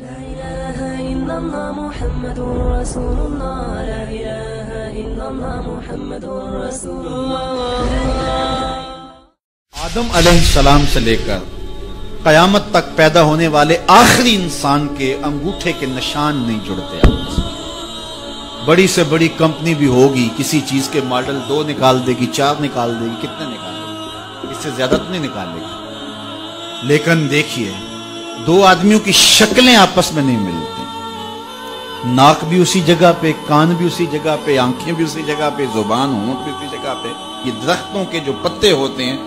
لا إله إلا الله محمد رسول الله لا إله إلا الله محمد رسول الله آدم علیہ السلام سے لے کر قیامت تک پیدا ہونے والے آخری انسان کے انگوٹھے کے نشان نہیں جڑتے آپس میں۔ بڑی سے بڑی کمپنی بھی ہوگی، کسی چیز کے ماڈل 2 نکال دے گی، 4 نکال دے گی، کتنے نکال دے گی؟ اس سے زیادہ تو نہیں نکالے گی۔ لیکن دیکھیے، 2 آدمیوں کی شکلیں آپس میں نہیں ملتی، ناک بھی اسی جگہ پہ، کان بھی اسی جگہ پہ، آنکھیں بھی اسی جگہ پہ، زبان ہونٹ بھی اسی جگہ پہ۔ یہ درختوں کے جو پتے ہوتے ہیں،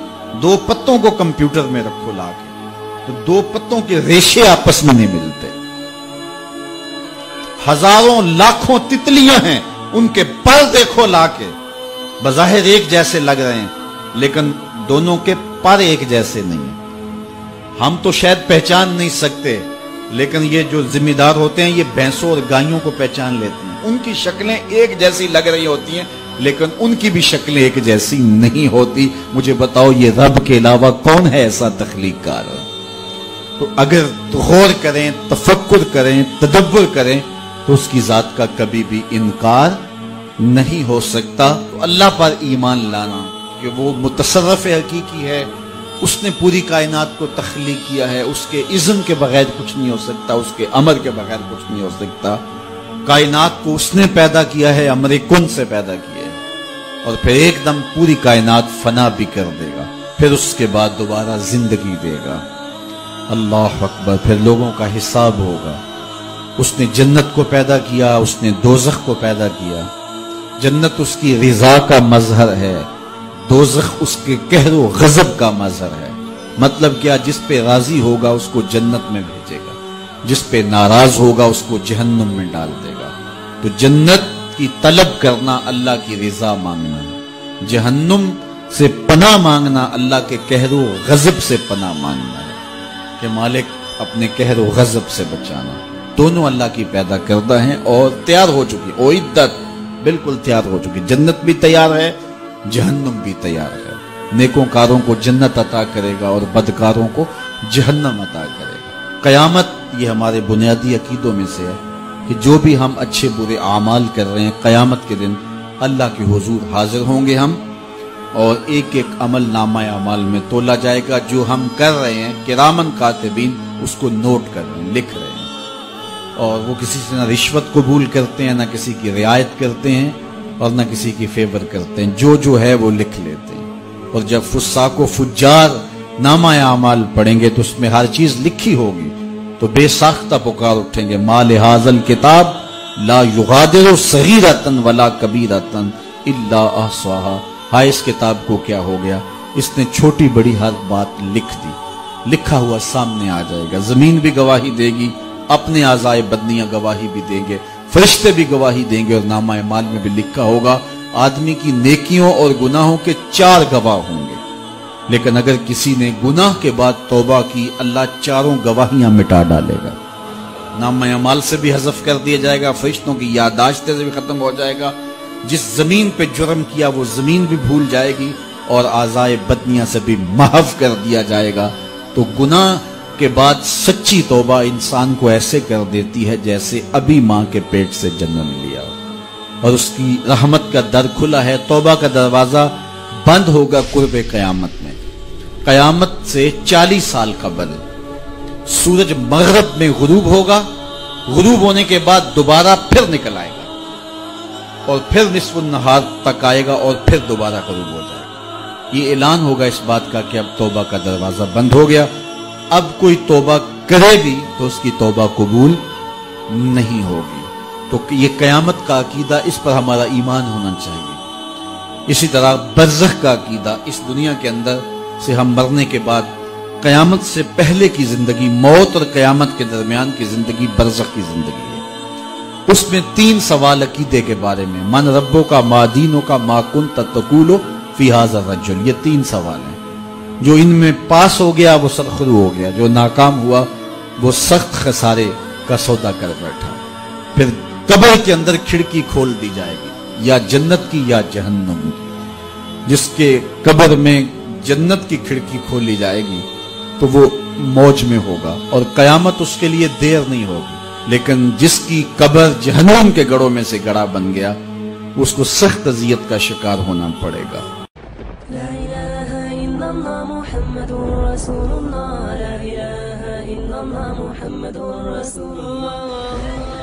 2 پتوں کو کمپیوٹر میں رکھو لا کے تو 2 پتوں کے ریشے آپس میں نہیں ملتے۔ ہزاروں لاکھوں تتلیاں ہیں، ان کے پر دیکھو لا کے، بظاہر ایک جیسے لگ رہے ہیں لیکن دونوں کے پر ایک جیسے نہیں ہیں۔ ہم تو شاید پہچان نہیں سکتے، لیکن یہ جو ذمہ دار ہوتے ہیں یہ بھینسوں اور گائیوں کو پہچان لیتے ہیں۔ ان کی شکلیں ایک جیسی لگ رہی ہوتی ہیں لیکن ان کی بھی شکلیں ایک جیسی نہیں ہوتی۔ مجھے بتاؤ، یہ رب کے علاوہ کون ہے ایسا تخلیق کار؟ تو اگر غور کریں، تفکر کریں، تدبر کریں تو اس کی ذات کا کبھی بھی انکار نہیں ہو سکتا۔ تو اللہ پر ایمان لانا کہ وہ متصرف حقیقی ہے، اس نے پوری کائنات کو تخلیق کیا ہے، اس کے اذن کے بغیر کچھ نہیں ہو سکتا، اس کے امر کے بغیر کچھ نہیں ہو سکتا۔ کائنات کو اس نے پیدا کیا ہے، امر کن سے پیدا کیا ہے، اور پھر ایک دم پوری کائنات فنا بھی کر دے گا، پھر اس کے بعد دوبارہ زندگی دے گا۔ اللہ اکبر۔ پھر لوگوں کا حساب ہوگا۔ اس نے جنت کو پیدا کیا، اس نے دوزخ کو پیدا کیا۔ جنت اس کی رضا کا مظہر ہے، دوزخ اس کے قہر و غضب کا مظہر ہے۔ مطلب کیا؟ جس پہ راضی ہوگا اس کو جنت میں بھیجے گا، جس پہ ناراض ہوگا اس کو جہنم میں ڈال دے گا۔ تو جنت کی طلب کرنا اللہ کی رضا مانگنا ہے، جہنم سے پناہ مانگنا اللہ کے قہر و غضب سے پناہ مانگنا ہے کہ مالک اپنے قہر و غضب سے بچانا۔ دونوں اللہ کی پیدا کردہ ہیں اور تیار ہو چکی، اعدت، بالکل تیار ہو چکی۔ جنت بھی تیار ہے، جہنم بھی تیار ہے۔ نیکوں کاروں کو جنت عطا کرے گا اور بدکاروں کو جہنم عطا کرے گا۔ قیامت یہ ہمارے بنیادی عقیدوں میں سے ہے کہ جو بھی ہم اچھے برے اعمال کر رہے ہیں، قیامت کے دن اللہ کے حضور حاضر ہوں گے ہم، اور ایک ایک عمل نامہ اعمال میں تولا جائے گا۔ جو ہم کر رہے ہیں، کرامن کاتبین اس کو نوٹ کر رہے ہیں، لکھ رہے ہیں، اور وہ کسی سے نہ رشوت قبول کرتے ہیں، نہ کسی کی رعایت کرتے ہیں، اور نہ کسی کی فیور کرتے ہیں۔ جو ہے وہ لکھ لیتے ہیں۔ اور جب فساق و فجار نامہ اعمال پڑھیں گے تو اس میں ہر چیز لکھی ہوگی، تو بے ساختہ پکار اٹھیں گے، ما لہذا الکتاب لا یغادر صغیرۃ ولا کبیرۃ الا احصاها۔ ہائے، اس کتاب کو کیا ہو گیا؟ اس نے چھوٹی بڑی ہر بات لکھ دی، لکھا ہوا سامنے آ جائے گا۔ زمین بھی گواہی دے گی، اپنے اعضائے بدنیاں گواہی بھی دیں گے، فرشتے بھی گواہی دیں گے، اور نامہ اعمال میں بھی لکھا ہوگا۔ آدمی کی نیکیوں اور گناہوں کے 4 گواہ ہوں گے، لیکن اگر کسی نے گناہ کے بعد توبہ کی، اللہ 4 گواہیاں مٹا ڈالے گا۔ نامہ اعمال سے بھی حذف کر دیا جائے گا، فرشتوں کی یادداشت سے بھی ختم ہو جائے گا۔ جس زمین پہ جرم کیا وہ زمین بھی بھول جائے گی، اور اعضائے بدنیاں سے بھی محو کر دیا جائے گا۔ تو گناہ کے بعد سچی توبہ انسان کو ایسے کر دیتی ہے جیسے ابھی ماں کے پیٹ سے جنم لیا ہو، اور اس کی رحمت کا در کھلا ہے۔ توبہ کا دروازہ بند ہوگا قرب قیامت میں۔ قیامت سے 40 سال قبل سورج مغرب میں غروب ہوگا، غروب ہونے کے بعد دوبارہ پھر نکل آئے گا، اور پھر نصف النہار تک آئے گا، اور پھر دوبارہ غروب ہو جائے گا۔ یہ اعلان ہوگا اس بات کا کہ اب توبہ کا دروازہ بند ہو گیا۔ اب کوئی توبہ کرے بھی تو اس کی توبہ قبول نہیں ہوگی۔ تو یہ قیامت کا عقیدہ، اس پر ہمارا ایمان ہونا چاہیے۔ اسی طرح برزخ کا عقیدہ، اس دنیا کے اندر سے ہم مرنے کے بعد قیامت سے پہلے کی زندگی، موت اور قیامت کے درمیان کی زندگی برزخ کی زندگی ہے۔ اس میں 3 سوال عقیدے کے بارے میں، من ربو کا، ما دینو کا، ما کنت تقول فی ھذا الرجل۔ یہ 3 سوال ہیں۔ جو ان میں پاس ہو گیا وہ سرخرو ہو گیا، جو ناکام ہوا وہ سخت خسارے کا سودا کر بیٹھا۔ پھر قبر کے اندر کھڑکی کھول دی جائے گی، یا جنت کی یا جہنم کی۔ جس کے قبر میں جنت کی کھڑکی کھولی جائے گی تو وہ موج میں ہوگا اور قیامت اس کے لیے دیر نہیں ہوگی. لیکن جس کی قبر جہنم کے گڑھوں میں سے گڑھا بن گیا اس کو سخت اذیت کا شکار ہونا پڑے گا. لا إله إلا الله محمد رسول الله لا إله إلا الله محمد رسول الله